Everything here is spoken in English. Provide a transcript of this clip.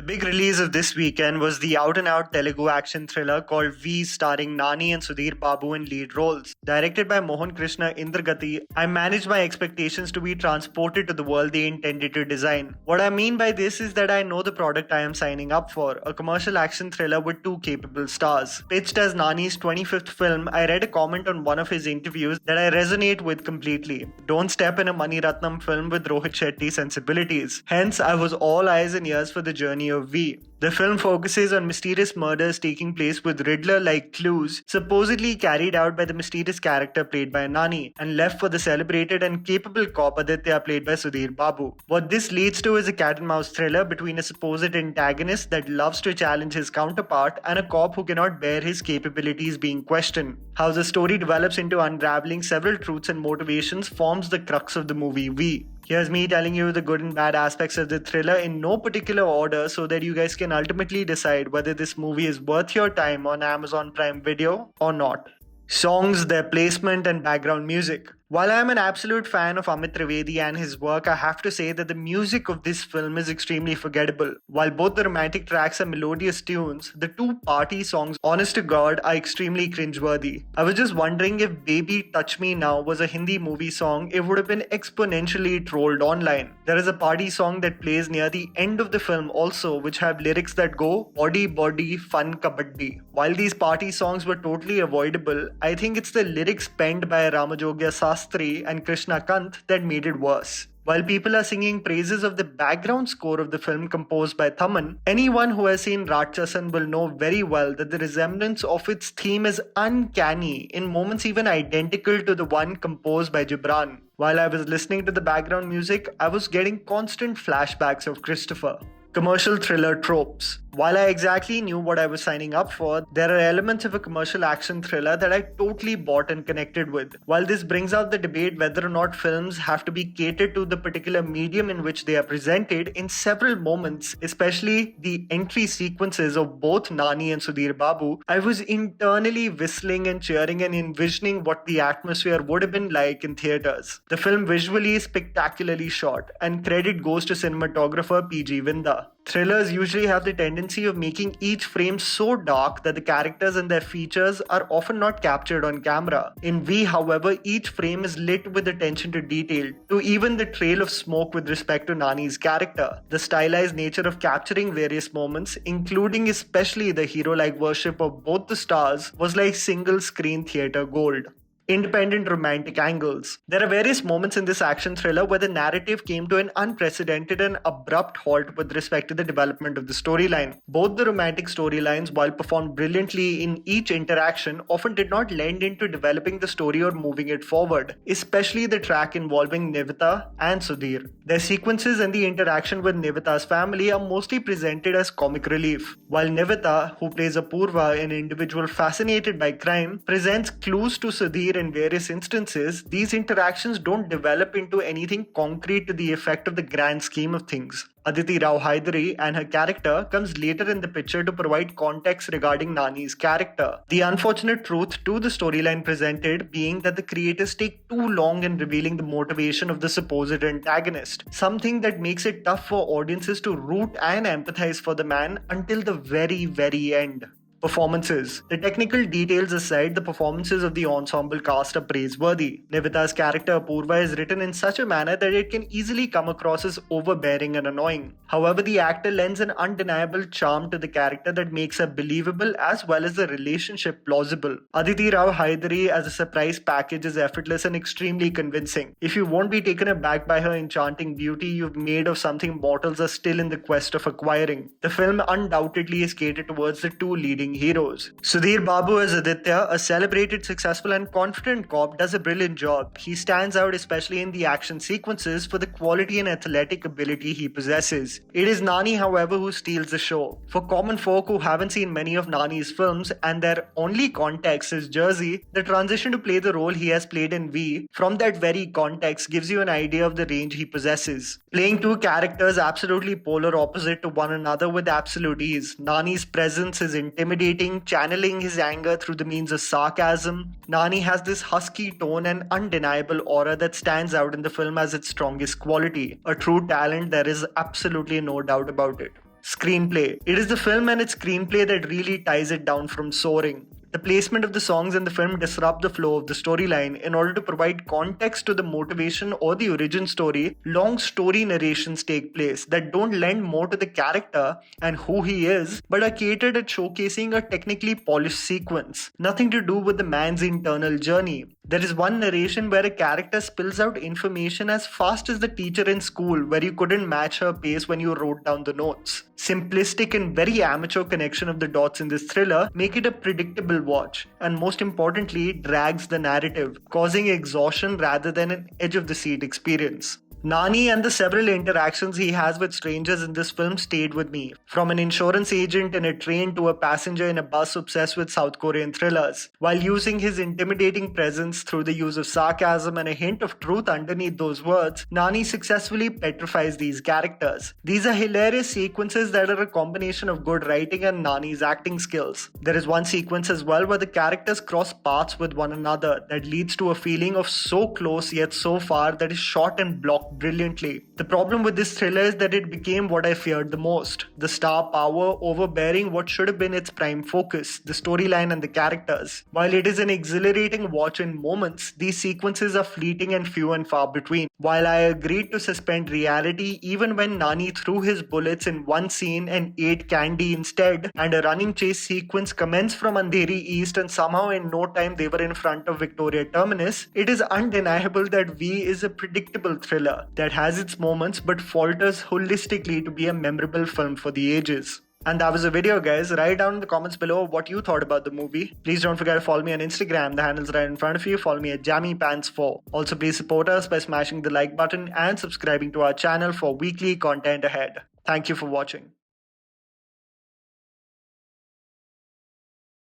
big release of this weekend was the out-and-out Telugu action thriller called V, starring Nani and Sudheer Babu in lead roles. Directed by Mohan Krishna Indragati, I managed my expectations to be transported to the world they intended to design. What I mean by this is that I know the product I am signing up for, a commercial action thriller with two capable stars. Pitched as Nani's 25th film, I read a comment on one of his interviews that I resonate with completely. Don't step in a Mani Ratnam film with Rohit Shetty sensibilities. Hence, I was all eyes and ears for the journey of V. The film focuses on mysterious murders taking place with Riddler-like clues supposedly carried out by the mysterious character played by Nani and left for the celebrated and capable cop Aditya played by Sudheer Babu. What this leads to is a cat-and-mouse thriller between a supposed antagonist that loves to challenge his counterpart and a cop who cannot bear his capabilities being questioned. How the story develops into unraveling several truths and motivations forms the crux of the movie V. Here's me telling you the good and bad aspects of the thriller in no particular order so that you guys can ultimately decide whether this movie is worth your time on Amazon Prime Video or not. Songs, their placement and background music. While I am an absolute fan of Amit Trivedi and his work, I have to say that the music of this film is extremely forgettable. While both the romantic tracks are melodious tunes, the two party songs, honest to God, are extremely cringeworthy. I was just wondering if Baby Touch Me Now was a Hindi movie song, it would have been exponentially trolled online. There is a party song that plays near the end of the film also, which have lyrics that go, Body Body Fun Kabaddi. While these party songs were totally avoidable, I think it's the lyrics penned by Ramajogya Sastry and Krishna Kant that made it worse. While people are singing praises of the background score of the film composed by Thaman, anyone who has seen Ratchasan will know very well that the resemblance of its theme is uncanny, in moments even identical to the one composed by Gibran. While I was listening to the background music, I was getting constant flashbacks of Christopher. Commercial thriller tropes. While I exactly knew what I was signing up for, there are elements of a commercial action thriller that I totally bought and connected with. While this brings out the debate whether or not films have to be catered to the particular medium in which they are presented, in several moments, especially the entry sequences of both Nani and Sudheer Babu, I was internally whistling and cheering and envisioning what the atmosphere would have been like in theaters. The film visually is spectacularly shot, and credit goes to cinematographer PG Vinda. Thrillers usually have the tendency of making each frame so dark that the characters and their features are often not captured on camera. In V, however, each frame is lit with attention to detail, to even the trail of smoke with respect to Nani's character. The stylized nature of capturing various moments, including especially the hero-like worship of both the stars, was like single-screen theatre gold. Independent romantic angles. There are various moments in this action thriller where the narrative came to an unprecedented and abrupt halt with respect to the development of the storyline. Both the romantic storylines, while performed brilliantly in each interaction, often did not lend into developing the story or moving it forward, especially the track involving Nivetha and Sudheer. Their sequences and the interaction with Nivetha's family are mostly presented as comic relief, while Nivetha, who plays Apurva, an individual fascinated by crime, presents clues to Sudheer in various instances. These interactions don't develop into anything concrete to the effect of the grand scheme of things. Aditi Rao Hydari and her character comes later in the picture to provide context regarding Nani's character. The unfortunate truth to the storyline presented being that the creators take too long in revealing the motivation of the supposed antagonist, something that makes it tough for audiences to root and empathize for the man until the very end. Performances. The technical details aside, the performances of the ensemble cast are praiseworthy. Nivetha's character Apurva is written in such a manner that it can easily come across as overbearing and annoying. However, the actor lends an undeniable charm to the character that makes her believable as well as the relationship plausible. Aditi Rao Hydari as a surprise package is effortless and extremely convincing. If you won't be taken aback by her enchanting beauty, you've made of something mortals are still in the quest of acquiring. The film undoubtedly is catered towards the two leading heroes. Sudheer Babu as Aditya, a celebrated, successful and confident cop, does a brilliant job. He stands out especially in the action sequences for the quality and athletic ability he possesses. It is Nani, however, who steals the show. For common folk who haven't seen many of Nani's films and their only context is Jersey, the transition to play the role he has played in V from that very context gives you an idea of the range he possesses. Playing two characters absolutely polar opposite to one another with absolute ease. Nani's presence is intimidating, channeling his anger through the means of sarcasm. Nani has this husky tone and undeniable aura that stands out in the film as its strongest quality. A true talent, there is absolutely no doubt about it. Screenplay. It is the film and its screenplay that really ties it down from soaring. The placement of the songs in the film disrupt the flow of the storyline in order to provide context to the motivation or the origin story. Long story narrations take place that don't lend more to the character and who he is, but are catered at showcasing a technically polished sequence. Nothing to do with the man's internal journey. There is one narration where a character spills out information as fast as the teacher in school, where you couldn't match her pace when you wrote down the notes. Simplistic and very amateur connection of the dots in this thriller make it a predictable watch, and most importantly, it drags the narrative, causing exhaustion rather than an edge of the seat experience. Nani and the several interactions he has with strangers in this film stayed with me. From an insurance agent in a train to a passenger in a bus obsessed with South Korean thrillers. While using his intimidating presence through the use of sarcasm and a hint of truth underneath those words, Nani successfully petrifies these characters. These are hilarious sequences that are a combination of good writing and Nani's acting skills. There is one sequence as well where the characters cross paths with one another that leads to a feeling of so close yet so far that is shot and blocked brilliantly. The problem with this thriller is that it became what I feared the most. The star power overbearing what should have been its prime focus, the storyline and the characters. While it is an exhilarating watch in moments, these sequences are fleeting and few and far between. While I agreed to suspend reality even when Nani threw his bullets in one scene and ate candy instead, and a running chase sequence commenced from Andheri East and somehow in no time they were in front of Victoria Terminus, it is undeniable that V is a predictable thriller that has its moments but falters holistically to be a memorable film for the ages. And that was the video, guys. Write down in the comments below what you thought about the movie. Please don't forget to follow me on Instagram. The handle's right in front of you. Follow me at JammyPants4. Also, please support us by smashing the like button and subscribing to our channel for weekly content ahead. Thank you for watching.